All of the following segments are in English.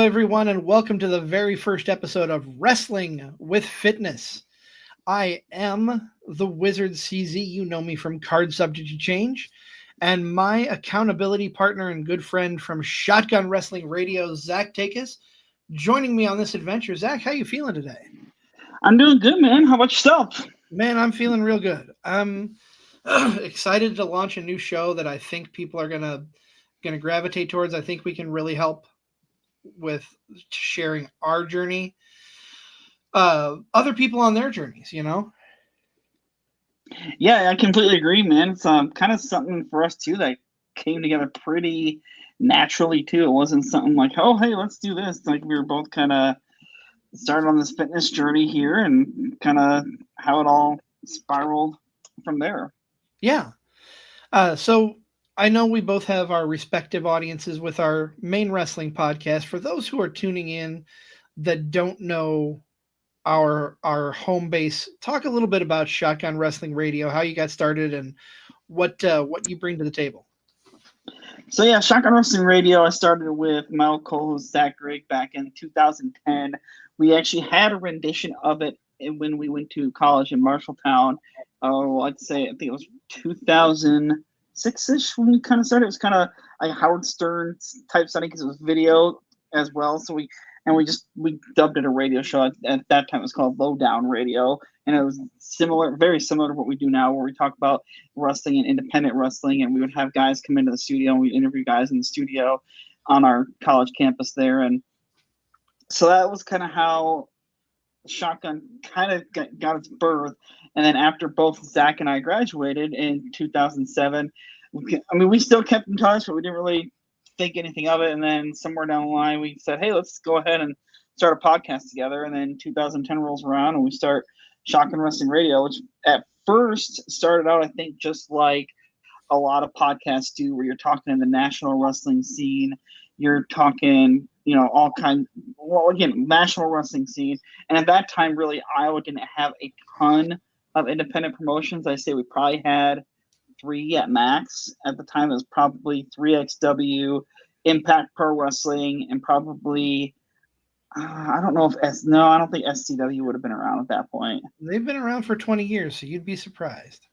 everyone, and welcome to the very first episode of Wrestling with Fitness. I am the Wizard CZ. You know me from Card Subject to Change. And my accountability partner and good friend from Shotgun Wrestling Radio, Zack Takis, joining me on this adventure. Zack, how you feeling today? I'm doing good, man. How about yourself? Man, I'm feeling real good. I'm excited to launch a new show that I think people are gonna gravitate towards. I think we can really help with sharing our journey, other people on their journeys, you know? Yeah, I completely agree, man. It's kind of something for us too that came together pretty naturally too. It wasn't something like, oh, hey, let's do this. Like we were both kind of started on this fitness journey here, and kind of how it all spiraled from there. Yeah. So I know we both have our respective audiences with our main wrestling podcast. For those who are tuning in that don't know our home base, talk a little bit about Shotgun Wrestling Radio, how you got started, and what you bring to the table. So yeah, Shotgun Wrestling Radio, I started with my old co-host Zack back in 2010. We actually had a rendition of it when we went to college in Marshalltown. Oh, I think it was 2006-ish when we kind of started. It was kind of like Howard Stern type setting because it was video as well. So we dubbed it a radio show. At that time, it was called Lowdown Radio, and it was very similar to what we do now, where we talk about wrestling and independent wrestling, and we would have guys come into the studio, and we interview guys in the studio on our college campus there, and so that was kind of how Shotgun kind of got its birth. And then after both Zack and I graduated in 2007, we still kept in touch, but we didn't really think anything of it. And then somewhere down the line, we said, hey, let's go ahead and start a podcast together. And then 2010 rolls around, and we start Shotgun Wrestling Radio, which at first started out, I think, just like a lot of podcasts do, where you're talking in the national wrestling scene. You're talking, all kinds. Well, again, national wrestling scene. And at that time, really, Iowa didn't have a ton of independent promotions. I say we probably had 3 at max. At the time, it was probably 3XW, Impact Pro Wrestling, and probably I don't think SCW would have been around at that point. They've been around for 20 years, so you'd be surprised.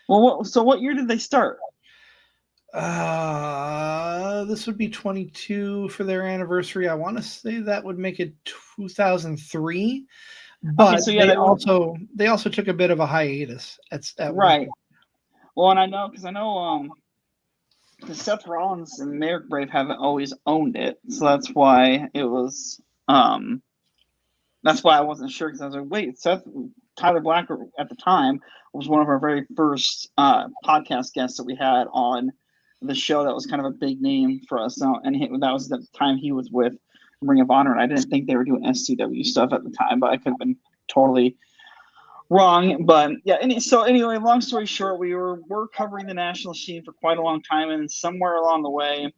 Well, what year did they start? This would be 22 for their anniversary. I want to say that would make it 2003. But okay, so they also took a bit of a hiatus at right. Well, and I know Seth Rollins and Merrick Brave haven't always owned it, so that's why it was. That's why I wasn't sure, because I was like, wait, Tyler Black at the time was one of our very first podcast guests that we had on the show. That was kind of a big name for us. And that was the time he was with Ring of Honor, and I didn't think they were doing SCW stuff at the time, but I could have been totally wrong. But yeah, anyway, long story short, we were covering the national scene for quite a long time, and somewhere along the way,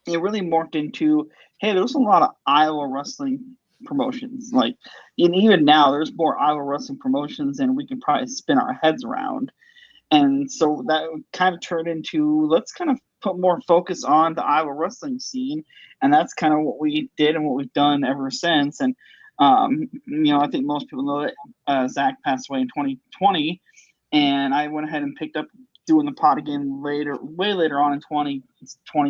it really morphed into, hey, there's a lot of Iowa wrestling promotions. Like, and even now, there's more Iowa wrestling promotions than we can probably spin our heads around. And so that kind of turned into, let's kind of put more focus on the Iowa wrestling scene. And that's kind of what we did and what we've done ever since. And, I think most people know that Zack passed away in 2020. And I went ahead and picked up doing the pod again way later on in 2020,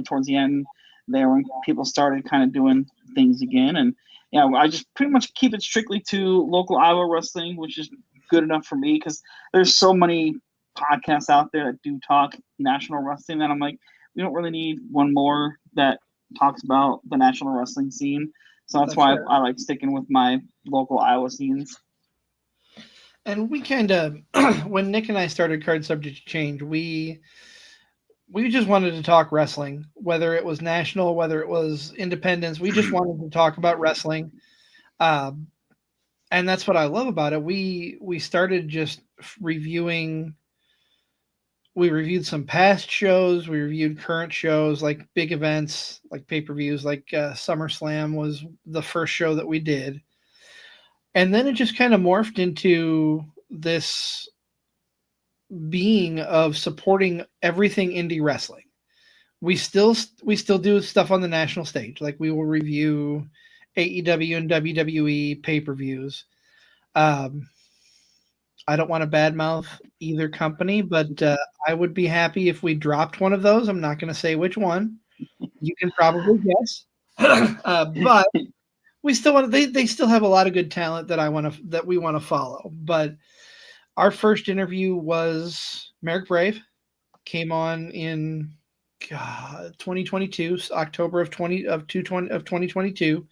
towards the end there, when people started kind of doing things again. And yeah, I just pretty much keep it strictly to local Iowa wrestling, which is good enough for me, because there's so many podcasts out there that do talk national wrestling that I'm like, we don't really need one more that talks about the national wrestling scene. So that's why I like sticking with my local Iowa scenes. And we kind of, when Nick and I started Card Subject to Change, we just wanted to talk wrestling, whether it was national, whether it was independence. We just wanted to talk about wrestling. And that's what I love about it. We started just reviewing. We reviewed some past shows. We reviewed current shows, like big events, like pay-per-views, like SummerSlam was the first show that we did. And then it just kind of morphed into this being of supporting everything indie wrestling. we still do stuff on the national stage. Like we will review AEW and WWE pay-per-views. Um, I don't want to badmouth either company, but I would be happy if we dropped one of those. I'm not going to say which one. You can probably guess. But we still want they still have a lot of good talent that we want to follow. But our first interview was Merrick Brave, came on in 2022, October of 2022,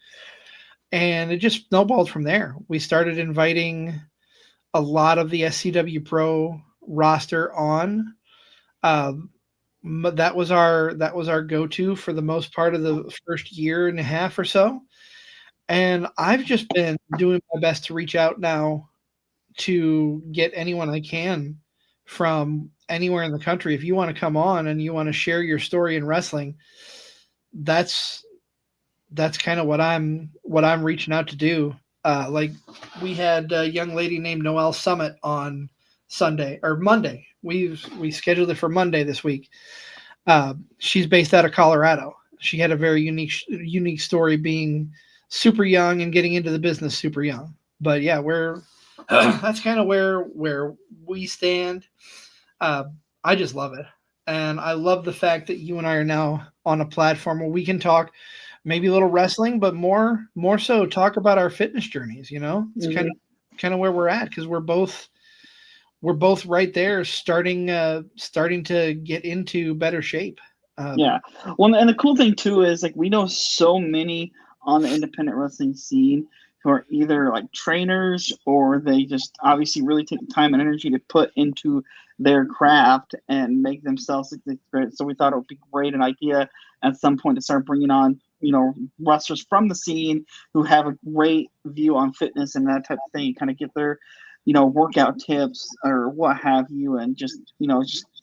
and it just snowballed from there. We started inviting a lot of the SCW Pro roster on. Um, that was our go-to for the most part of the first year and a half or so. And I've just been doing my best to reach out now to get anyone I can from anywhere in the country. If you want to come on and you want to share your story in wrestling, that's kind of what I'm reaching out to do. Like we had a young lady named Noelle Summit on Sunday or Monday. We scheduled it for Monday this week. She's based out of Colorado. She had a very unique story, being super young and getting into the business super young. But yeah, we're that's kind of where we stand. Uh, I just love it, and I love the fact that you and I are now on a platform where we can talk maybe a little wrestling, but more so talk about our fitness journeys. It's kind of where we're at, because we're both right there, starting to get into better shape. Yeah. Well, and the cool thing too is like we know so many on the independent wrestling scene who are either like trainers or they just obviously really take the time and energy to put into their craft and make themselves look great. So we thought it would be great an idea at some point to start bringing on wrestlers from the scene who have a great view on fitness and that type of thing, kind of get their workout tips or what have you, and just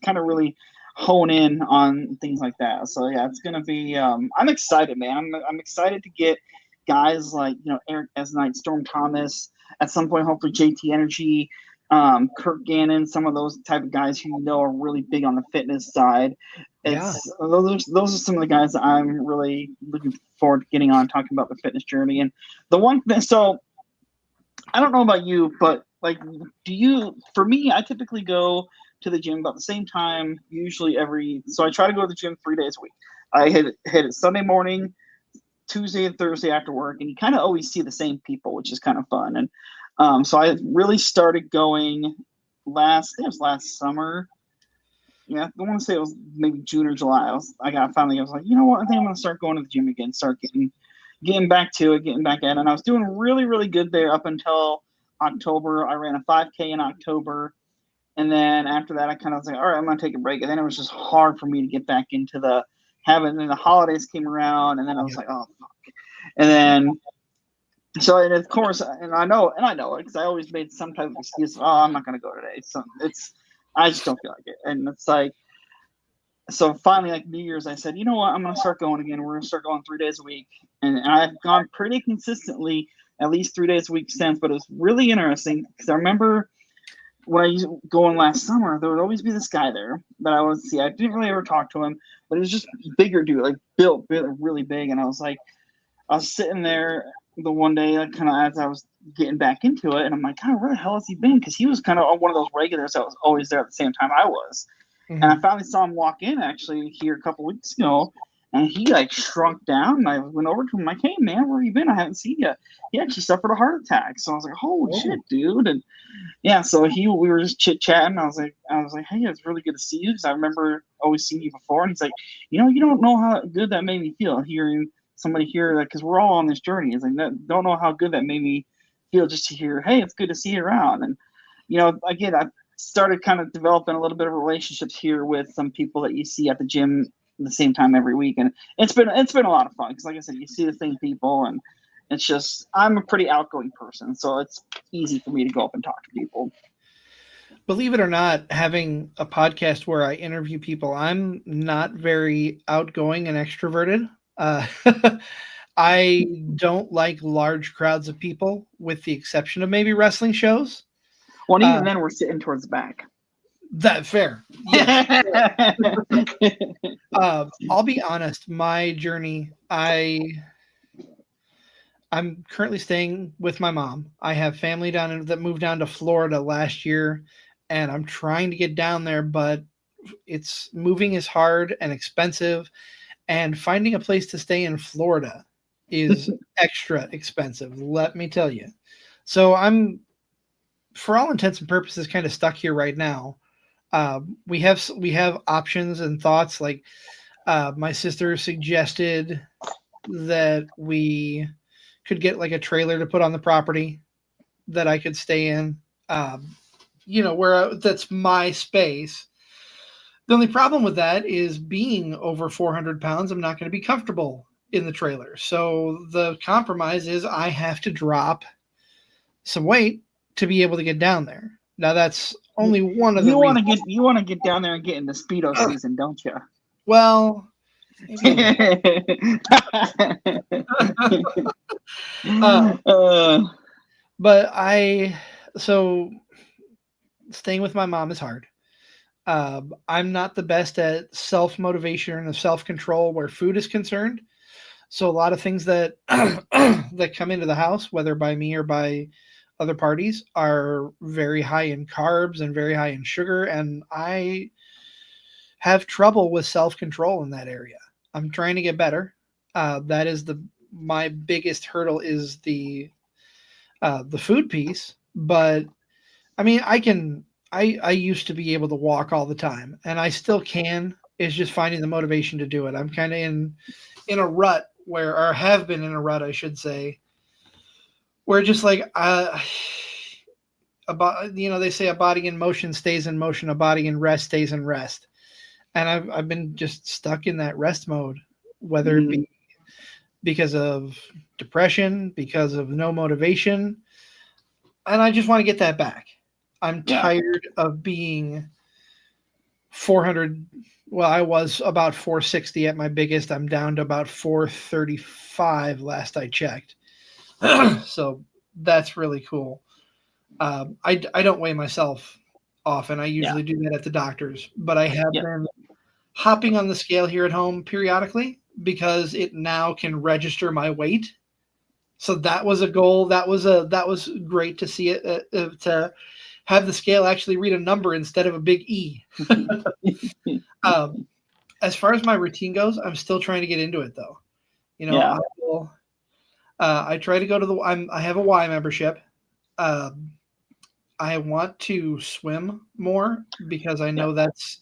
kind of really hone in on things like that. So yeah, it's gonna be. I'm excited, man. I'm excited to get guys like Eric S. Knight, Storm Thomas, at some point, hopefully JT Energy, Kurt Gannon, some of those type of guys who are really big on the fitness side. Yeah. Those are some of the guys that I'm really looking forward to getting on, talking about the fitness journey. And the one thing, so I don't know about you, but like, for me, I typically go to the gym about the same time, usually so I try to go to the gym 3 days a week. I hit it Sunday morning, Tuesday and Thursday after work, and you kind of always see the same people, which is kind of fun. And so I really started going I think it was last summer. Yeah, I want to say it was maybe June or July. I was like, you know what? I think I'm going to start going to the gym again, start getting back to it, getting back at it. And I was doing really, really good there up until October. I ran a 5K in October. And then after that, I kind of was like, all right, I'm going to take a break. And then it was just hard for me to get back into the habit. And then the holidays came around, and then I was like, oh, fuck. And then, and of course, and I know it because I always made some type of excuse. Oh, I'm not going to go today. So I just don't feel like it. And it's like, so finally, like New Year's, I said, you know what? I'm going to start going again. We're going to start going 3 days a week. And I've gone pretty consistently, at least 3 days a week since. But it was really interesting because I remember when I used going last summer, there would always be this guy there that I would see. I didn't really ever talk to him, but he was just bigger dude, like built really big. And I was sitting there the one day, like, kind of as I was getting back into it, and I'm like, God, where the hell has he been? Because he was kind of one of those regulars that was always there at the same time I was. Mm-hmm. And I finally saw him walk in actually here a couple weeks ago, and he like shrunk down. And I went over to him like, hey man, where have you been? I haven't seen you. He actually suffered a heart attack. So I was like, holy shit, dude. And yeah, so we were just chit chatting. I was like, hey, it's really good to see you because I remember always seeing you before. And he's like, you don't know how good that made me feel hearing somebody hear that, because we're all on this journey. It's like, don't know how good that made me feel just to hear, hey, it's good to see you around. And again, I started kind of developing a little bit of relationships here with some people that you see at the gym at the same time every week, and it's been a lot of fun because, like I said, you see the same people, and it's just, I'm a pretty outgoing person, so it's easy for me to go up and talk to people. Believe it or not, having a podcast where I interview people, I'm not very outgoing and extroverted. I don't like large crowds of people, with the exception of maybe wrestling shows. Well, even then, we're sitting towards the back. That fair. Yes. I'll be honest. My journey, I'm currently staying with my mom. I have family that moved down to Florida last year, and I'm trying to get down there, but it's moving is hard and expensive, and finding a place to stay in Florida is extra expensive. Let me tell you. So I'm, for all intents and purposes, kind of stuck here right now. We have options and thoughts. Like my sister suggested that we could get like a trailer to put on the property that I could stay in. Um, where that's my space. The only problem with that is being over 400 pounds, I'm not going to be comfortable in the trailer. So the compromise is I have to drop some weight to be able to get down there. Now that's only one of the reasons. You want to get down there and get into speedo season, don't you? Well, but so staying with my mom is hard. I'm not the best at self motivation and self control where food is concerned. So a lot of things that that come into the house, whether by me or by other parties, are very high in carbs and very high in sugar, and I have trouble with self control in that area. I'm trying to get better. That is my biggest hurdle is the food piece, but I mean, I used to be able to walk all the time, and I still can. It's just finding the motivation to do it. I'm kind of in a rut where, or have been in a rut, I should say, where just like about they say a body in motion stays in motion, a body in rest stays in rest, and I've been just stuck in that rest mode, whether it be because of depression, because of no motivation, and I just want to get that back. I'm tired of being 400. Well, I was about 460 at my biggest. I'm down to about 435 last I checked. So that's really cool. I don't weigh myself often. I usually do that at the doctor's, but I have been hopping on the scale here at home periodically because it now can register my weight. So that was a goal. That was great to see it to have the scale actually read a number instead of a big E. As far as my routine goes, I'm still trying to get into it though. I try to go to I have a Y membership. I want to swim more because I know that's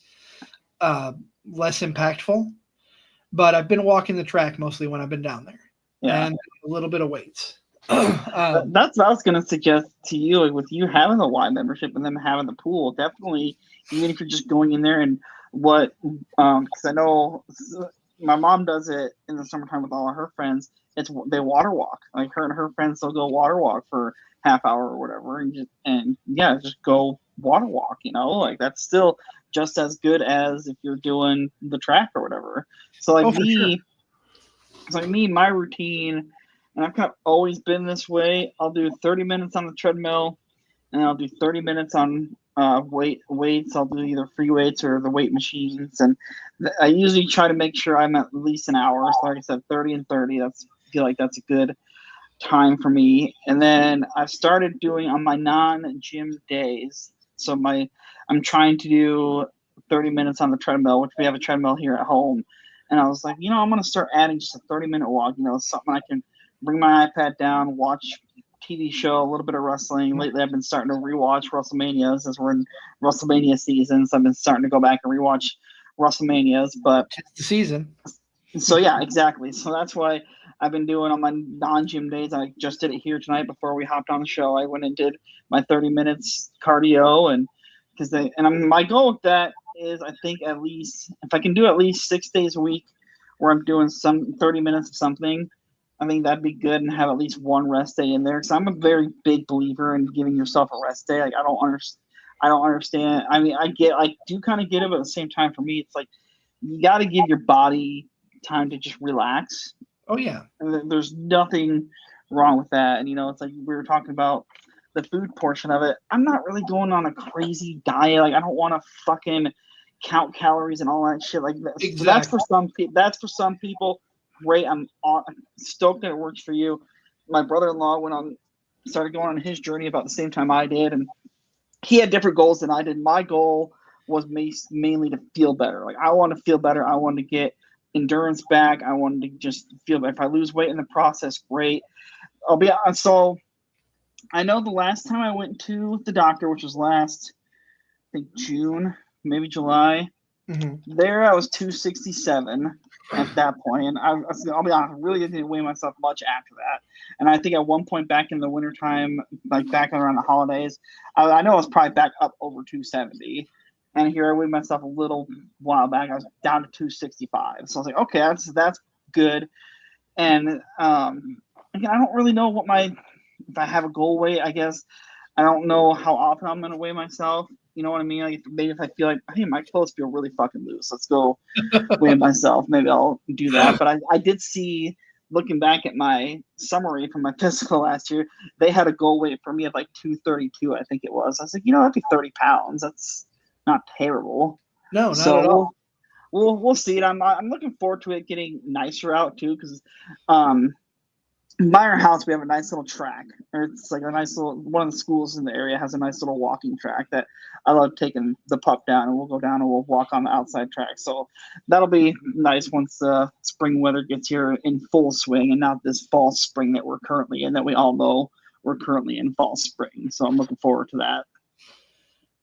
less impactful. But I've been walking the track mostly when I've been down there, and a little bit of weights. That's what I was going to suggest to you. Like with you having the Y membership and them having the pool, definitely, even if you're just going in there and because I know my mom does it in the summertime with all of her friends. They water walk. Like her and her friends, they'll go water walk for half hour or whatever, and just go water walk. Like that's still just as good as if you're doing the track or whatever. So my routine, and I've kind of always been this way. I'll do 30 minutes on the treadmill, and I'll do 30 minutes on weights. I'll do either free weights or the weight machines, and I usually try to make sure I'm at least an hour. So like I said, 30 and 30. I feel like that's a good time for me. And then I've started doing on my non-gym days. So I'm trying to do 30 minutes on the treadmill, which we have a treadmill here at home. And I was like, I'm going to start adding just a 30-minute walk. Something I can bring my iPad down, watch TV show, a little bit of wrestling. Lately, I've been starting to rewatch WrestleManias as we're in WrestleMania season. So I've been starting to go back and rewatch WrestleManias. But it's the season. So yeah, exactly. So that's why I've been doing on my non-gym days. I just did it here tonight before we hopped on the show. I went and did my 30 minutes cardio, and my goal with that is I think at least if I can do at least 6 days a week where I'm doing some 30 minutes of something, I think that'd be good, and have at least one rest day in there. Because I'm a very big believer in giving yourself a rest day. Like I don't understand. I mean, I do kind of get it, but at the same time, for me, it's like you got to give your body time to just relax. Oh yeah. And there's nothing wrong with that. And it's like we were talking about the food portion of it, I'm not really going on a crazy diet. Like I don't want to fucking count calories and all that shit like this. Exactly. So that's for some people. That's for some people. Great. I'm stoked that it works for you. My brother-in-law started going on his journey about the same time I did, and he had different goals than I did. My goal was mainly to feel better. Like I want to feel better. I want to get endurance back. I wanted to just feel better. If I lose weight in the process, great. I'll be honest. So I know the last time I went to the doctor, which was last, I think June, maybe July. Mm-hmm. There I was 267 at that point, and I'll be honest, I really didn't weigh myself much after that. And I think at one point back in the wintertime, like back around the holidays, I know I was probably back up over 270. And here I weighed myself a little while back. I was down to 265. So I was like, okay, that's good. And again, I don't really know if I have a goal weight. I guess I don't know how often I'm going to weigh myself. You know what I mean? Like maybe if I feel like, hey, my clothes feel really fucking loose, let's go weigh myself. Maybe I'll do that. But I did see, looking back at my summary from my physical last year, they had a goal weight for me of like 232, I think it was. I was like, that'd be 30 pounds. That's not terrible. No, not at all. We'll see it. I'm looking forward to it getting nicer out too, because by our house we have a nice little track, or it's like a nice little, one of the schools in the area has a nice little walking track that I love taking the pup down, and we'll go down and we'll walk on the outside track. So that'll be nice once the spring weather gets here in full swing, and not this fall spring that we're currently in, that we all know we're currently in fall spring. So I'm looking forward to that.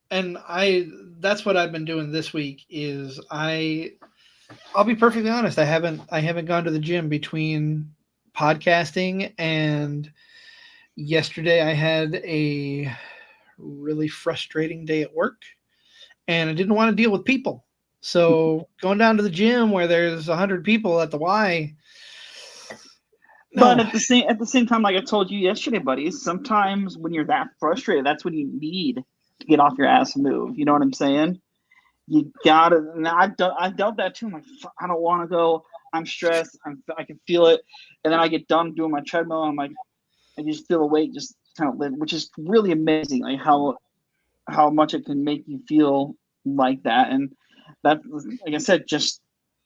And that's what I've been doing this week is I'll be perfectly honest, I haven't gone to the gym between podcasting and yesterday. I had a really frustrating day at work and I didn't want to deal with people. So going down to the gym where there's 100 people at the Y. No. But at the same time, like I told you yesterday, buddy, sometimes when you're that frustrated, that's when you need to get off your ass and move. You know what I'm saying? You gotta. And I've dealt that too. I'm like, I don't want to go. I'm stressed. I can feel it, and then I get done doing my treadmill. And I'm like, I just feel the weight just kind of live, which is really amazing. Like how much it can make you feel like that, and that, like I said, just.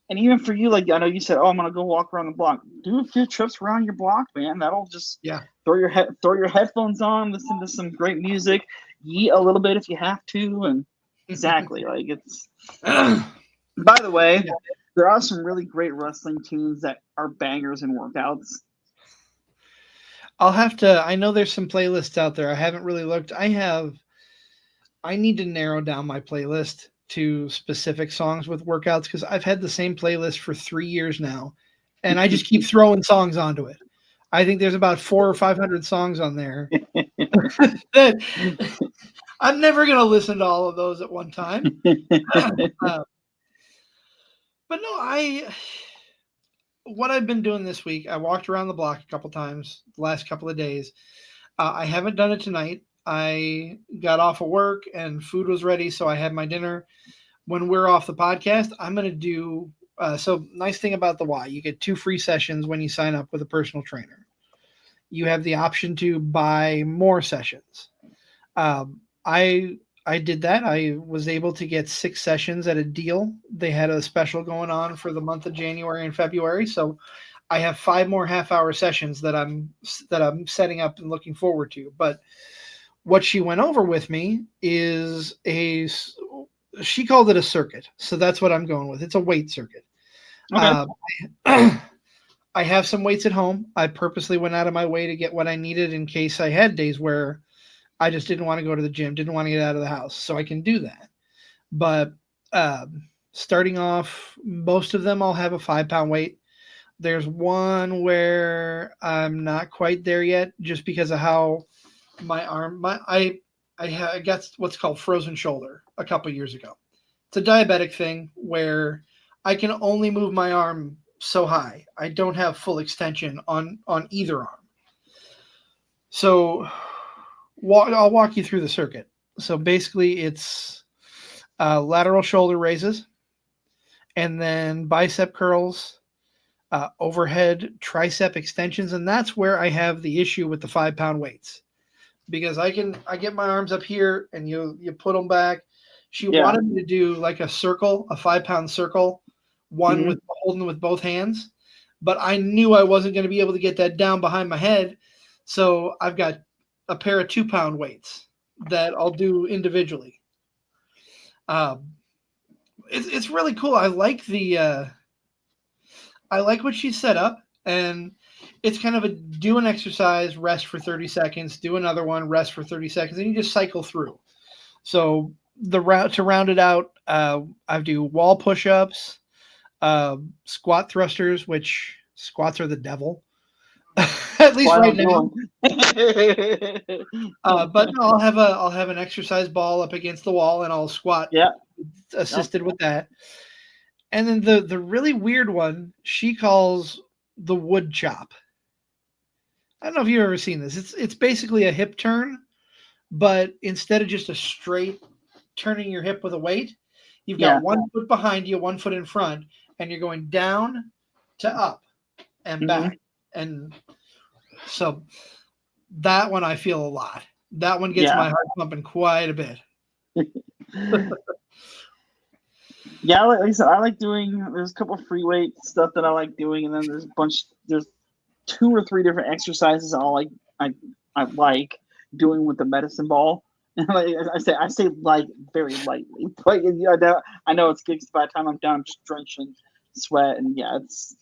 And even for you, like I know you said, "Oh, I'm gonna go walk around the block." Do a few trips around your block, man. That'll just throw your headphones on, listen to some great music, eat a little bit if you have to, and exactly like it's. By the way, there are some really great wrestling tunes that are bangers and workouts. I'll have to. I know there's some playlists out there. I haven't really looked. I need to narrow down my playlist to specific songs with workouts because I've had the same playlist for 3 years now, and I just keep throwing songs onto it. I think there's about 400 or 500 songs on there. That I'm never going to listen to all of those at one time. But no, what I've been doing this week, I walked around the block a couple times the last couple of days. I haven't done it tonight. I got off of work and food was ready, so I had my dinner. When we're off the podcast, I'm going to do so nice thing about the Y, you get 2 free sessions when you sign up with a personal trainer. You have the option to buy more sessions. I did that. I was able to get 6 sessions at a deal. They had a special going on for the month of January and February, so I have 5 more half-hour sessions that I'm setting up and looking forward to. But what she went over with me is she called it a circuit. So that's what I'm going with. It's a weight circuit. Okay. I have some weights at home. I purposely went out of my way to get what I needed in case I had days where I just didn't want to go to the gym, didn't want to get out of the house. So I can do that. But starting off, most of them I'll have a 5-pound weight. There's one where I'm not quite there yet just because of how my arm, I got what's called frozen shoulder a couple years ago. It's a diabetic thing where I can only move my arm so high. I don't have full extension on either arm. So I'll walk you through the circuit. So basically it's lateral shoulder raises and then bicep curls, overhead tricep extensions. And that's where I have the issue with the 5-pound weights. because I get my arms up here and you put them back. She Yeah. wanted me to do like a circle, a 5 pound circle, one Hmm. with holding with both hands, but I knew I wasn't going to be able to get that down behind my head, so I've got a pair of 2 pound weights that I'll do individually. Um, it's really cool. I like what she set up, and it's kind of a do an exercise, rest for 30 seconds, do another one, rest for 30 seconds, and you just cycle through. So the route to round it out, I do wall push-ups, squat thrusters, which squats are the devil, at least Why right don't now. do them? But no, I'll have an exercise ball up against the wall, and I'll squat Yeah. Yep. assisted with that. And then the really weird one she calls the wood chop. I don't know if you've ever seen this. It's basically a hip turn, but instead of just a straight turning your hip with a weight, you've got Yeah. 1 foot behind you, 1 foot in front, and you're going down to up and Hmm. back. And so that one I feel a lot. That one gets Yeah. my heart pumping quite a bit. Yeah, like I said, I like doing. There's a couple of free weight stuff that I like doing, and then there's a bunch. There's 2 or 3 different exercises I I like doing with the medicine ball. And like I say like very lightly. Like I know it's gigs. By the time I'm done, I'm just drenching sweat, and yeah, it's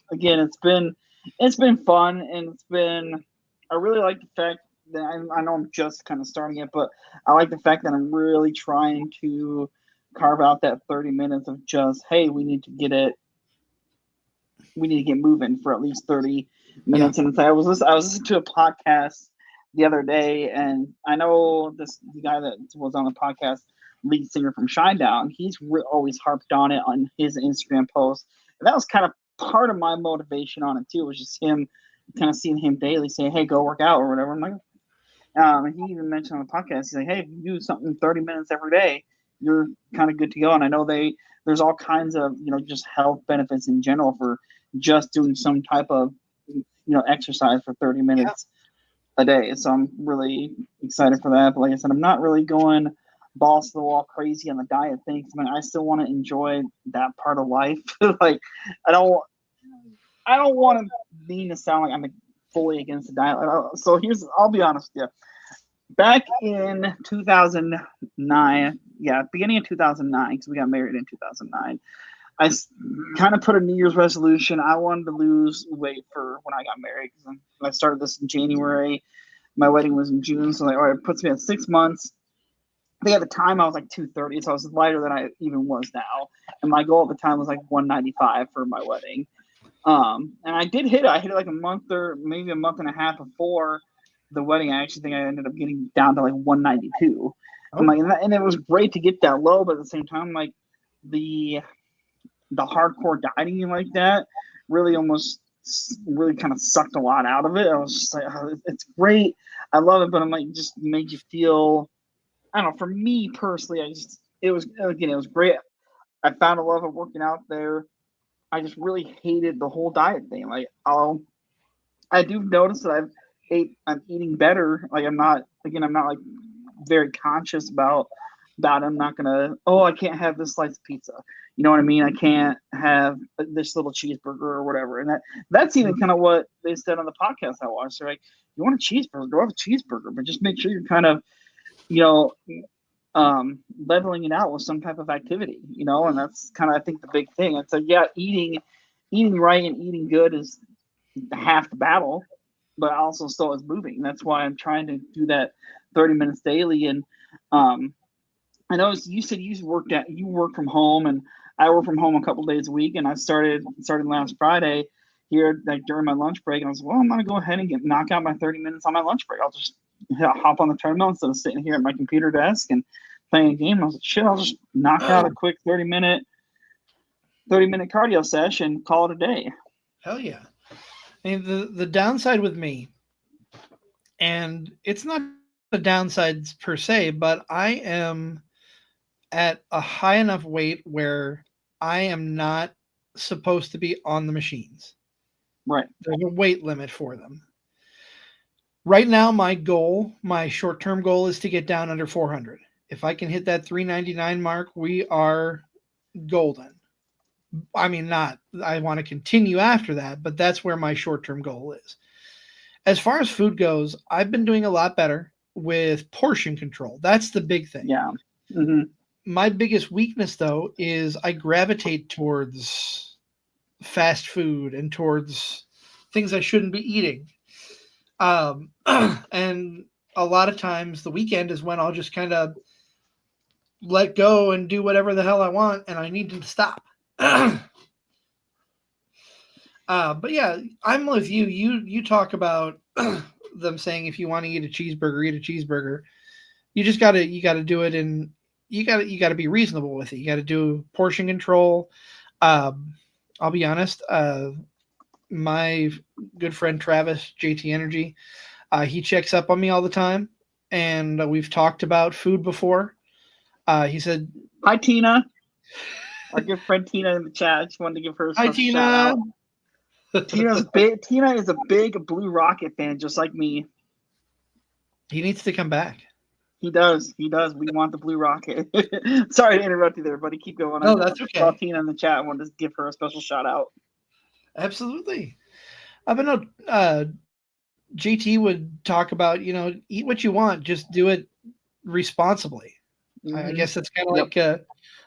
been fun, and it's been. I really like the fact that I know I'm just kind of starting it, but I like the fact that I'm really trying to carve out that 30 minutes of just, hey, we need to get moving for at least 30 Yeah. minutes. And I was listening to a podcast the other day, and I know the guy that was on the podcast, lead singer from Shinedown. He's always harped on it on his Instagram posts, and that was kind of part of my motivation on it too. Was just him kind of seeing him daily saying, "Hey, go work out" or whatever. I'm like, and he even mentioned on the podcast, he's like, "Hey, if you do something 30 minutes every day, you're kind of good to go." And I know there's all kinds of just health benefits in general for just doing some type of exercise for 30 Yeah. minutes a day. So I'm really excited for that. But like I said, I'm not really going balls to the wall crazy on the diet thing. I mean, I still want to enjoy that part of life. Like I don't I don't want to mean to sound like I'm fully against the diet. So I'll be honest with you. Back in 2009, yeah, beginning of 2009, because we got married in 2009, I kind of put a New Year's resolution. I wanted to lose weight for when I got married. Cause I started this in January. My wedding was in June, so like, all right, it puts me at 6 months. I think at the time I was like 230, so I was lighter than I even was now. And my goal at the time was like 195 for my wedding. And I did hit it. I hit it like a month or maybe a month and a half before the wedding. I actually think I ended up getting down to like 192. I'm Oh, like, and it was great to get that low, but at the same time, like the hardcore dieting like that really kind of sucked a lot out of it. I was just like, oh, it's great, I love it, but I'm like, just made you feel. I don't know. For me personally, it was great. I found a love of working out there. I just really hated the whole diet thing. Like, I do notice that I'm eating better. Like, I'm not like very conscious about I'm not gonna, oh, I can't have this slice of pizza. You know what I mean? I can't have this little cheeseburger or whatever. And that's even kind of what they said on the podcast I watched. They're like, you want a cheeseburger, go have a cheeseburger, but just make sure you're kind of, you know, leveling it out with some type of activity, and that's kind of, I think, the big thing. And so, yeah, eating right and eating good is half the battle, but also still is moving. That's why I'm trying to do that 30 minutes daily. And um, I know you said you work from home, and I work from home a couple days a week. And I started last Friday here, like during my lunch break, and I was like, well, I'm gonna go ahead and knock out my 30 minutes on my lunch break. I'll just hop on the treadmill instead of sitting here at my computer desk and playing a game. I was like, shit, I'll just knock out a quick 30-minute cardio session, call it a day. hell yeah. I mean, the downside with me, and it's not the downsides per se, but I am at a high enough weight where I am not supposed to be on the machines. Right. There's a weight limit for them. Right now, my short-term goal is to get down under 400. If I can hit that 399 mark, we are golden. I mean, not, I want to continue after that, but that's where my short-term goal is. As far as food goes, I've been doing a lot better with portion control. That's the big thing. Yeah. Hmm. My biggest weakness, though, is I gravitate towards fast food and towards things I shouldn't be eating. And a lot of times the weekend is when I'll just kind of let go and do whatever the hell I want, and I need to stop. But yeah, I'm with you. You talk about them saying if you want to eat a cheeseburger, eat a cheeseburger. You gotta do it, and you gotta be reasonable with it. You gotta do portion control. I'll be honest. My good friend Travis, JT Energy, he checks up on me all the time, and we've talked about food before. He said, Hi, Tina. Our good friend Tina in the chat. I just wanted to give her a "Hi, special shout out. Tina." Tina is a big Blue Rocket fan, just like me. He needs to come back. He does. We want the Blue Rocket. Sorry to interrupt you there, buddy. Keep going. No, that's okay. I saw Tina in the chat. I wanted to give her a special shout out. Absolutely. But no, JT would talk about, eat what you want, just do it responsibly. Mm-hmm. I guess that's kind of like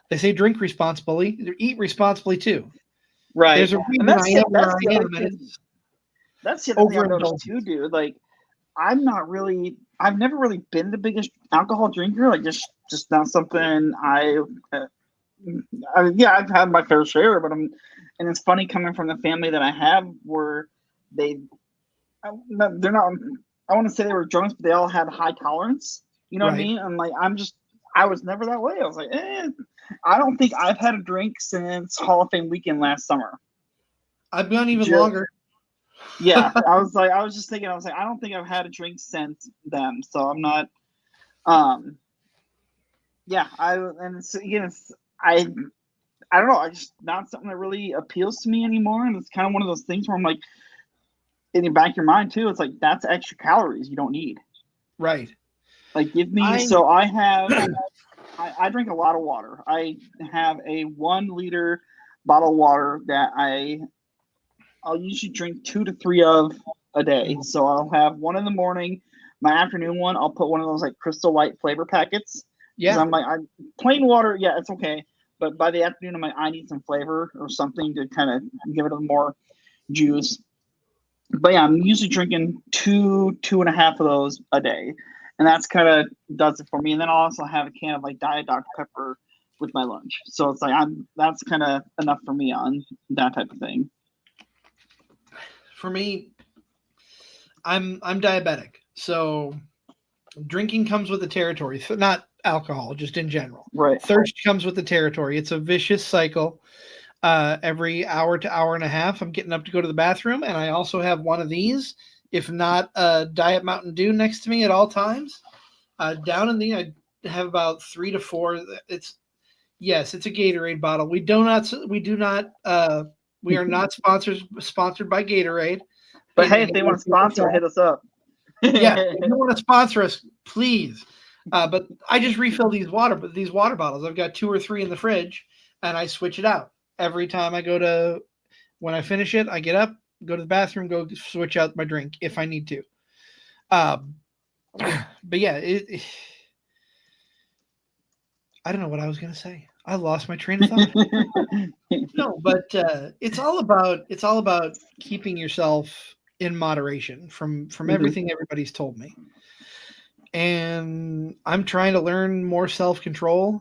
they say drink responsibly, eat responsibly too. Right. There's a reason that's the other thing I've noticed too, dude. Like, I've never really been the biggest alcohol drinker. Like, just not something I've had my fair share, but and it's funny coming from the family that I have where they're not, I want to say they were drunks, but they all had high tolerance. You know what I mean? I'm like, I was never that way. I was like, I don't think I've had a drink since Hall of Fame weekend last summer. I've gone even longer. Yeah, I was just thinking, I don't think I've had a drink since then. So I'm not, I don't know. I just not something that really appeals to me anymore. And it's kind of one of those things where I'm like, in the back of your mind too, it's like, that's extra calories you don't need. Right. Like, give me, I drink a lot of water. I have a 1 liter bottle of water that I'll usually drink 2 to 3 of a day. So I'll have one in the morning. My afternoon one, I'll put one of those like Crystal Light flavor packets. Yeah. I'm like, plain water, yeah, it's okay. But by the afternoon, I'm like, I need some flavor or something to kind of give it a more juice. But yeah, I'm usually drinking 2.5 of those a day. And that's kind of does it for me. And then I'll also have a can of like Diet Dr. Pepper with my lunch. So it's like that's kind of enough for me on that type of thing. For me, I'm diabetic, so drinking comes with the territory. Not alcohol, just in general. Right. Thirst comes with the territory. It's a vicious cycle. Every hour to hour and a half, I'm getting up to go to the bathroom, and I also have one of these, if not a Diet Mountain Dew, next to me at all times. Down in I have about 3 to 4. It's a Gatorade bottle. We are not sponsored by Gatorade. But hey, if they want to sponsor, hit us up. Yeah, if you want to sponsor us, please. But I just refill these water bottles. I've got 2 or 3 in the fridge, and I switch it out every time I go to. When I finish it, I get up, go to the bathroom, go switch out my drink if I need to. But yeah, I don't know what I was going to say. I lost my train of thought. No, but it's all about keeping yourself in moderation from everything everybody's told me. And I'm trying to learn more self-control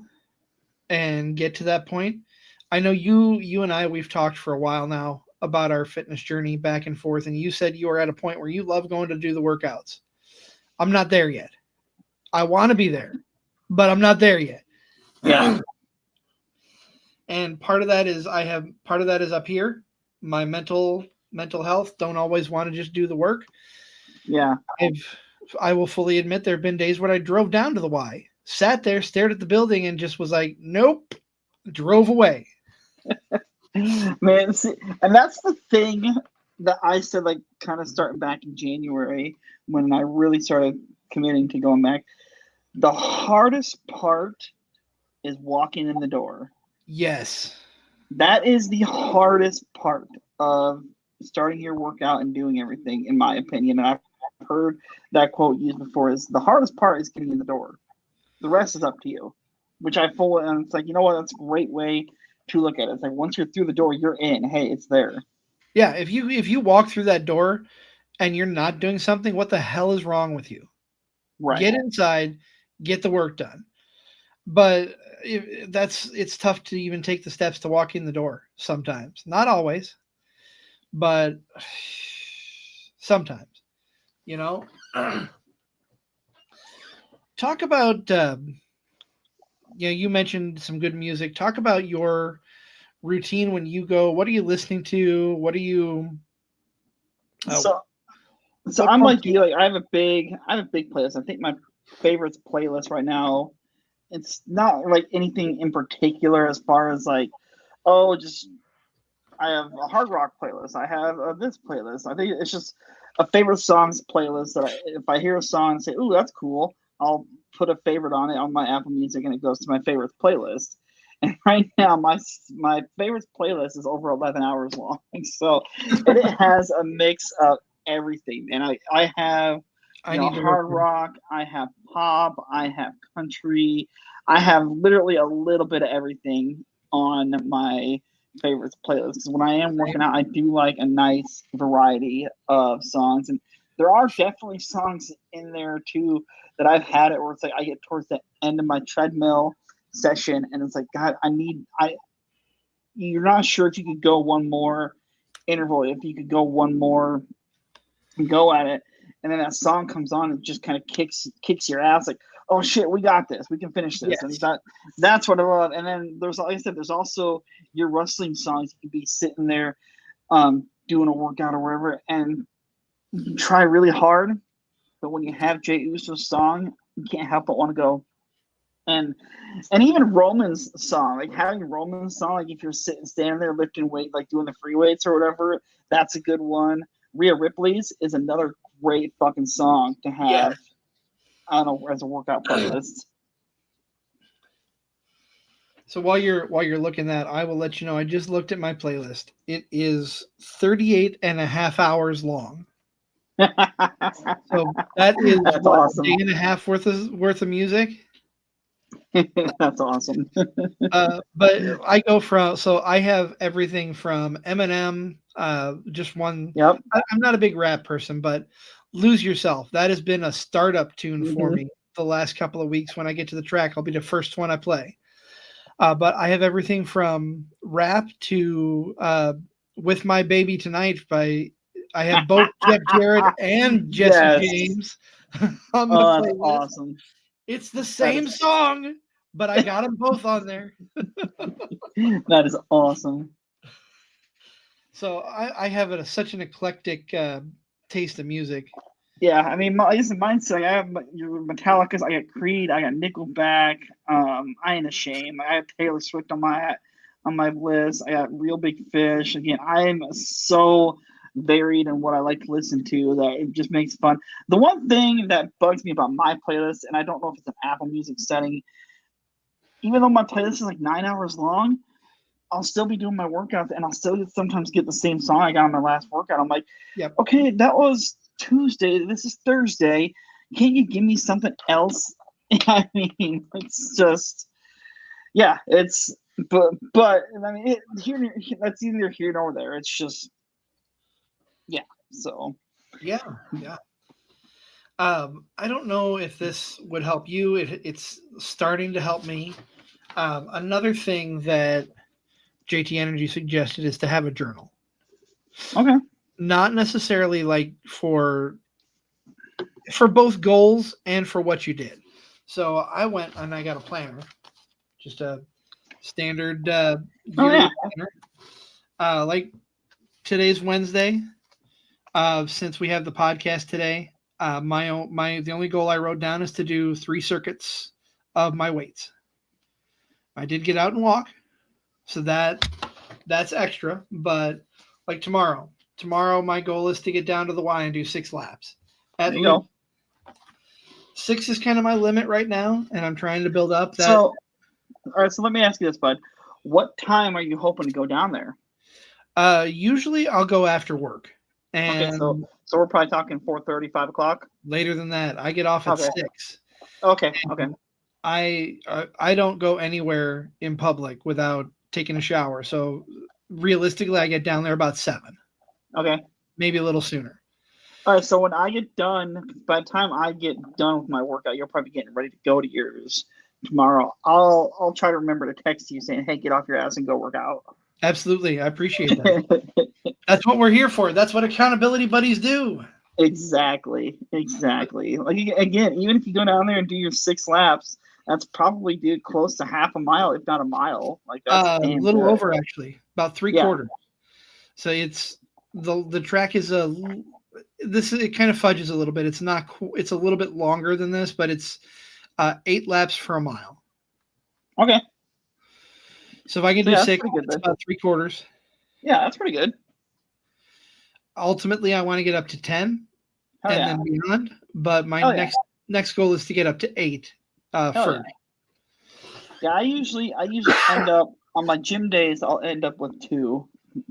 and get to that point. I know you and I, we've talked for a while now about our fitness journey back and forth, and you said you are at a point where you love going to do the workouts. I'm not there yet. I want to be there, but I'm not there yet. Yeah. And part of that is up here. My mental health, don't always want to just do the work. Yeah. I will fully admit there have been days when I drove down to the Y, sat there, stared at the building, and just was like, nope, drove away. Man, see, and that's the thing that I said, like, kind of starting back in January when I really started committing to going back. The hardest part is walking in the door. Yes. That is the hardest part of starting your workout and doing everything, in my opinion. And I've heard that quote used before: is the hardest part is getting in the door. The rest is up to you. Which I fully, and it's like, you know what? That's a great way to look at it. It's like once you're through the door, you're in. Hey, it's there. Yeah, if you walk through that door and you're not doing something, what the hell is wrong with you? Right. Get inside, get the work done. But it's tough to even take the steps to walk in the door sometimes. Not always, but sometimes, you know. Talk about you mentioned some good music. Talk about your routine when you go. What are you listening to? What are you So so what I'm pumps like you you. up? Like I have a big playlist. I think my favorites playlist right now. It's not like anything in particular as far as like, oh, just I have a hard rock playlist. I have this playlist. I think it's just a favorite songs playlist that if I hear a song and say, "Ooh, that's cool," I'll put a favorite on it on my Apple Music, and it goes to my favorites playlist. And right now, my favorites playlist is over 11 hours long, so and it has a mix of everything. And I have I need to hard listen. rock, I have pop, I have country, I have literally a little bit of everything on my favorites playlist. Because when I am working out, I do like a nice variety of songs, and there are definitely songs in there too that I've had it where it's like I get towards the end of my treadmill session, and it's like, God, I. You're not sure if you could go one more interval, if you could go one more go at it, and then that song comes on and just kind of kicks your ass like, oh shit, we got this, we can finish this. And Yes. that's what I love. And then there's, like I said, there's also your wrestling songs. You could be sitting there doing a workout or wherever, and you try really hard, but when you have Jay Uso's song, you can't help but want to go. and and even Roman's song, like having Roman's song, like if you're sitting standing there lifting weight, like doing the free weights or whatever, that's a good one. Rhea Ripley's is another great fucking song to Yes. have on as a workout playlist. So while you're looking that, I will let you know I just looked at my playlist. It is 38 and a half hours long. So that is That's what, a awesome. day and a half worth of music. That's awesome. But I go from so I have everything from Eminem, just one. Yep. I'm not a big rap person, but "Lose Yourself" that has been a startup tune for Hmm. me the last couple of weeks. When I get to the track, I'll be the first one I play. But I have everything from rap to "With My Baby Tonight" by I have both Jeff Jarrett and Jesse Yes. James on the Oh, that's playlist. awesome. It's the That same is song, but I got them both on there. that is awesome. So I have such an eclectic taste of music. Yeah, I mean, mine's like I have your Metallica's, I got Creed, I got Nickelback, I Ain't Ashamed, I have Taylor Swift on my list. I got Real Big Fish. Again, I'm so varied in what I like to listen to that it just makes fun. The one thing that bugs me about my playlist, and I don't know if it's an Apple Music setting, even though my playlist is like 9 hours long, I'll still be doing my workouts and I'll still sometimes get the same song I got on my last workout. I'm like, Yep. okay, that was Tuesday. This is Thursday. Can't you give me something else? I mean, it's just, yeah, it's, but I mean, that's either here nor there. It's just, yeah. So, Yeah. Yeah. I don't know if this would help you. It's starting to help me. Another thing that JT Energy suggested is to have a journal. okay. Not necessarily like for both goals and for what you did. So I went and I got a planner, just a standard Oh, yearly yeah. planner. Like today's Wednesday. Since we have the podcast today, the only goal I wrote down is to do 3 circuits of my weights. I did get out and walk, so that's extra. But like tomorrow, tomorrow my goal is to get down to the Y and do 6 laps. At There you least go. 6 is kind of my limit right now, and I'm trying to build up that. So, all right. So let me ask you this, bud. What time are you hoping to go down there? Usually I'll go after work, Okay, and so we're probably talking 4:30, 5 o'clock. later than that I get off at Okay. 6. Okay. Okay. I don't go anywhere in public without taking a shower. So realistically, I get down there about 7, Okay. maybe a little sooner. All right. So when I get done, by the time I get done with my workout, you're probably getting ready to go to yours tomorrow. I'll try to remember to text you saying, "Hey, get off your ass and go work out." Absolutely, I appreciate that. That's what we're here for. That's what accountability buddies do. Exactly. Like again, even if you go down there and do your 6 laps, that's probably close to half a mile, if not a mile. Like that's A damn little good. over actually, about three Yeah. quarters. So it's the track is it kind of fudges a little bit. It's not it's a little bit longer than this, but it's 8 laps for a mile. Okay. So if I can So do yeah, that's 6, pretty good it's then. about 3/4. Yeah, that's pretty good. Ultimately, I want to get up to 10 Hell and yeah. then beyond. But my Hell yeah. next goal is to get up to 8 Hell first. Yeah, I usually end up on my gym days. I'll end up with 2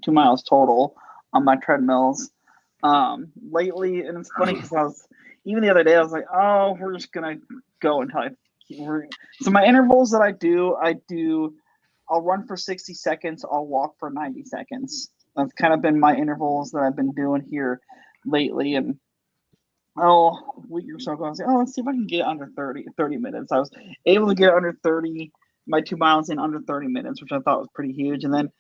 miles total on my treadmills. Lately, and it's funny because even the other day I was like, oh, we're just gonna go until so my intervals that I do, I'll run for 60 seconds, I'll walk for 90 seconds. That's kind of been my intervals that I've been doing here lately, and a week or so ago, I was like, oh, let's see if I can get under 30 minutes. I was able to get under 30, my 2 miles in under 30 minutes, which I thought was pretty huge. And then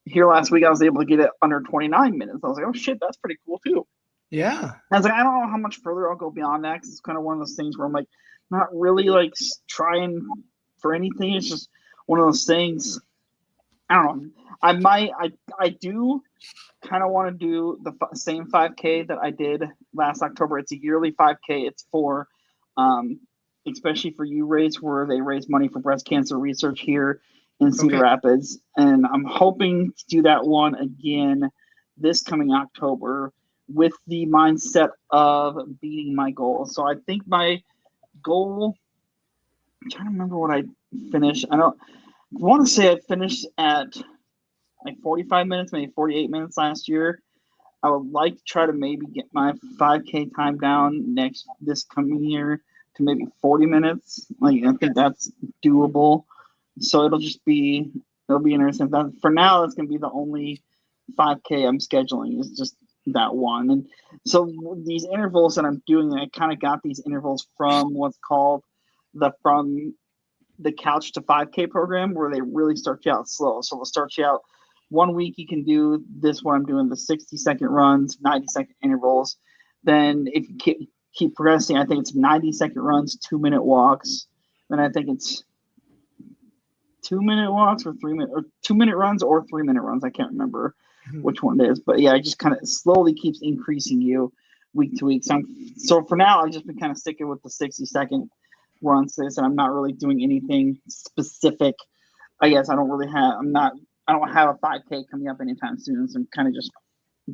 here last week, I was able to get it under 29 minutes. I was like, oh, shit, that's pretty cool, too. Yeah. I was like, I don't know how much further I'll go beyond that because it's kind of one of those things where I'm like, not really like trying for anything. It's just one of those things. I don't know. I do kind of want to do the same 5K that I did last October. It's a yearly 5K. It's for, especially for U-Race, where they raise money for breast cancer research here in Cedar Rapids. And I'm hoping to do that one again this coming October with the mindset of beating my goal. So I think my goal, I'm trying to remember what I finished. I want to say I finished at like 45 minutes, maybe 48 minutes last year. I would like to try to maybe get my 5K time down this coming year to maybe 40 minutes. Like I think that's doable. So it'll be interesting. For now, that's going to be the only 5K I'm scheduling is just that one. And so these intervals that I'm doing, I kind of got these intervals from what's called from the Couch to 5K program, where they really start you out slow. So we'll start you out 1 week. You can do this one. I'm doing the 60-second runs, 90-second intervals. Then if you keep progressing, I think it's 90-second runs, 2-minute walks. Then I think it's 2-minute walks or 2-minute runs or 3-minute runs. I can't remember which one it is, but yeah, it just kind of slowly keeps increasing you week to week. So for now, I've just been kind of sticking with the 60-second runs. And I'm not really doing anything specific. I guess I don't have a 5K coming up anytime soon. So I'm kind of just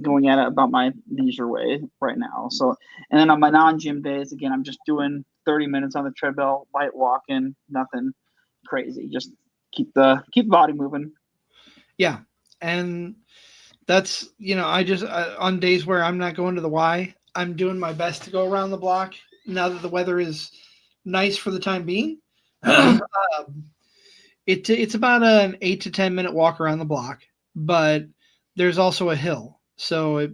going at it about my leisure way right now. So, and then on my non-gym days, again, I'm just doing 30 minutes on the treadmill, light walking, nothing crazy. Just keep the body moving. Yeah. And that's, on days where I'm not going to the Y, I'm doing my best to go around the block now that the weather is nice for the time being. It's about an 8 to 10 minute walk around the block, but there's also a hill. So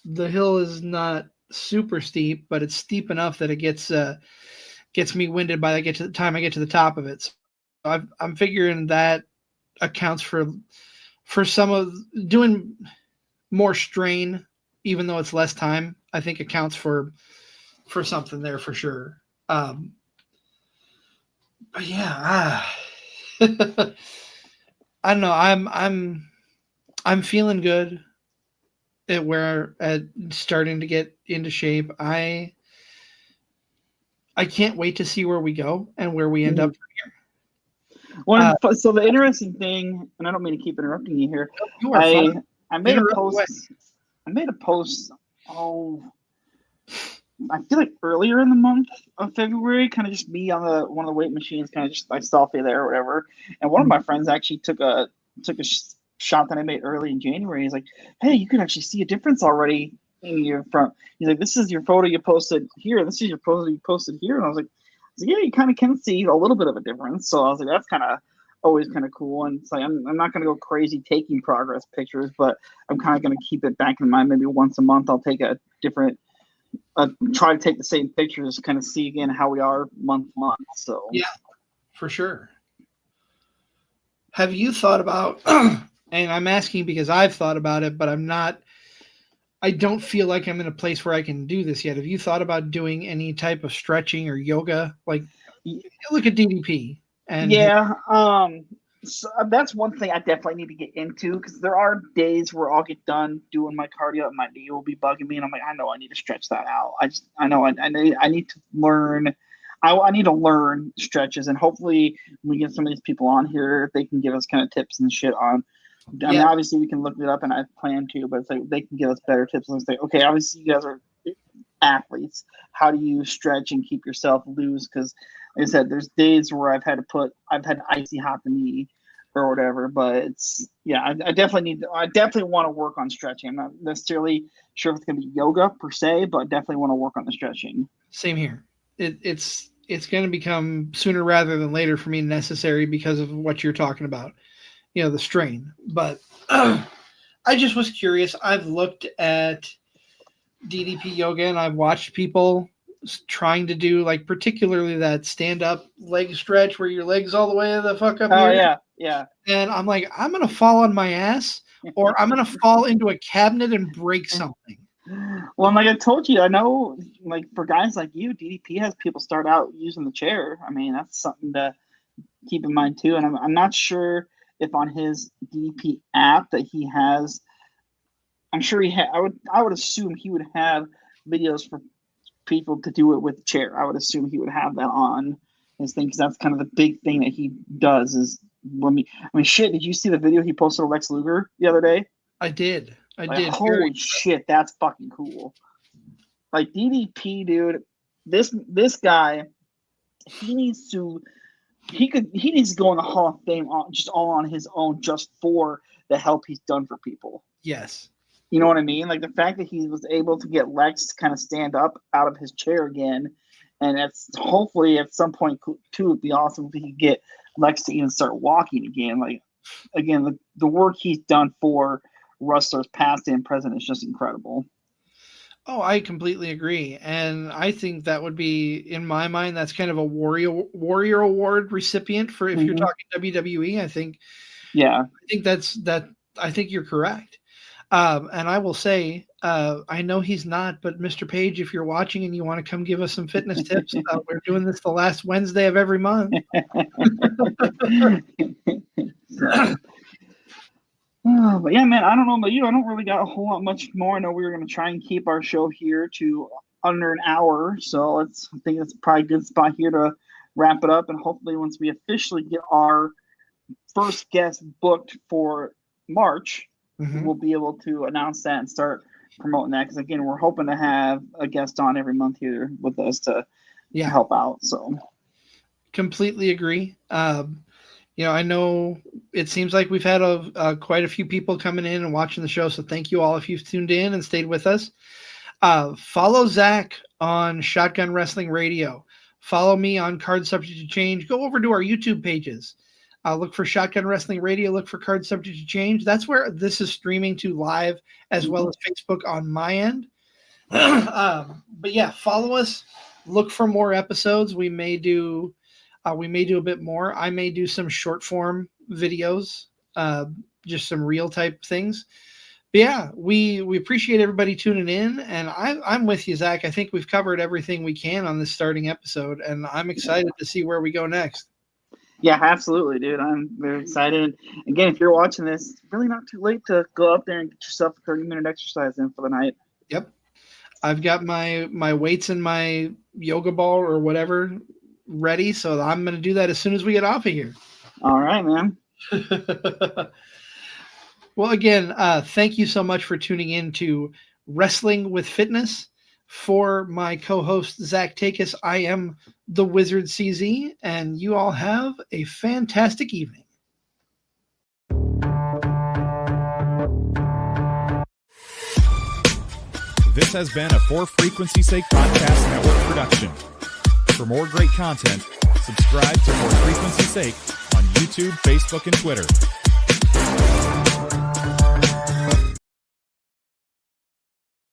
the hill is not super steep, but it's steep enough that it gets me winded by the time I get to the top of it. So I'm figuring that accounts for some of doing more strain, even though it's less time. I think accounts for something there for sure. But yeah, I don't know. I'm feeling good at starting to get into shape. I can't wait to see where we go and where we end up from here. Well, so the interesting thing, and I don't mean to keep interrupting you here. You are fine. I made a post. I made a post. Oh, I feel like earlier in the month of February, kind of just me on the one of the weight machines, kind of just like selfie there or whatever. And one of my friends actually took a shot that I made early in January. He's like, "Hey, you can actually see a difference already in your front." He's like, "This is your photo you posted here. This is your photo you posted here." And I was like, "Yeah, you kind of can see a little bit of a difference." So I was like, "That's kind of always kind of cool." And it's like I'm not going to go crazy taking progress pictures, but I'm kind of going to keep it back in mind. Maybe once a month, I'll take a different try to take the same pictures, kind of see again how we are month to month. So Yeah, for sure. Have you thought about, and I'm asking because I've thought about it, but I don't feel like I'm in a place where I can do this yet. Have you thought about doing any type of stretching or yoga? Like, look at DDP and yeah, so that's one thing I definitely need to get into because there are days where I'll get done doing my cardio and my knee will be bugging me, and I'm like, I know I need to stretch that out. I know I need to learn. I need to learn stretches, and hopefully we get some of these people on here, they can give us kind of tips and shit on. I mean, yeah, obviously we can look it up, and I plan to, but it's like they can give us better tips and say, okay, obviously you guys are athletes. How do you stretch and keep yourself loose? Because, like I said, there's days where I've had icy hot the knee or whatever. But it's yeah, I definitely I definitely want to work on stretching. I'm not necessarily sure if it's gonna be yoga per se, but definitely want to work on the stretching. same here. It's going to become sooner rather than later for me necessary because of what you're talking about. The strain. But I just was curious. I've looked at DDP yoga and I've watched people trying to do like particularly that stand up leg stretch where your legs all the way the fuck up Oh here. yeah, yeah. And I'm like, I'm gonna fall on my ass or I'm gonna fall into a cabinet and break something. Well, like I told you, I know, like for guys like you, DDP has people start out using the chair. I mean, that's something to keep in mind too. And I'm not sure if on his DDP app that he has. I'm sure I would assume he would have videos for people to do it with the chair. I would assume he would have that on his thing because that's kind of the big thing that he does is I mean, shit. Did you see the video he posted of Lex Luger the other day? I did. I Like, did. holy shit, that's fucking cool. Like DDP, dude. This guy, he needs to he needs to go in the Hall of Fame just all on his own, just for the help he's done for people. Yes. You know what I mean? Like the fact that he was able to get Lex to kind of stand up out of his chair again, and it's hopefully at some point too, it'd be awesome if he could get Lex to even start walking again. Like again, the work he's done for wrestlers past and present is just incredible. Oh, I completely agree, and I think that would be, in my mind, that's kind of a warrior award recipient for if you're talking WWE. I think that. I think you're correct. And I will say, I know he's not, but Mr. Page, if you're watching and you want to come give us some fitness tips, we're doing this the last Wednesday of every month. But yeah, man, I don't know about you. I don't really got a whole lot much more. I know we were going to try and keep our show here to under an hour, so I think that's probably a good spot here to wrap it up. And hopefully, once we officially get our first guest booked for March, we'll be able to announce that and start promoting that. Because again, we're hoping to have a guest on every month here with us to help out. So, completely agree. I know it seems like we've had quite a few people coming in and watching the show. So thank you all if you've tuned in and stayed with us. Follow Zack on Shotgun Wrestling Radio. Follow me on Card Subject to Change. Go over to our YouTube pages. Look for Shotgun Wrestling Radio. Look for Card Subject to Change. That's where this is streaming to live as well as Facebook on my end. But yeah, follow us. Look for more episodes. We may do a bit more. I may do some short form videos, just some real type things. But yeah, we appreciate everybody tuning in, and I'm with you, Zach. I think we've covered everything we can on this starting episode, and I'm excited to see where we go next. Yeah, absolutely, dude. I'm very excited. Again, if you're watching this, it's really not too late to go up there and get yourself a 30-minute exercise in for the night. Yep. I've got my weights and my yoga ball or whatever ready, so I'm going to do that as soon as we get off of here. All right, man. Well, again, thank you so much for tuning in to Wrestling with Fitness. For my co-host, Zack Takis, I am the Wizard CZ, and you all have a fantastic evening. This has been a For Frequency's Sake Podcast Network production. For more great content, subscribe to For Frequency's Sake on YouTube, Facebook, and Twitter.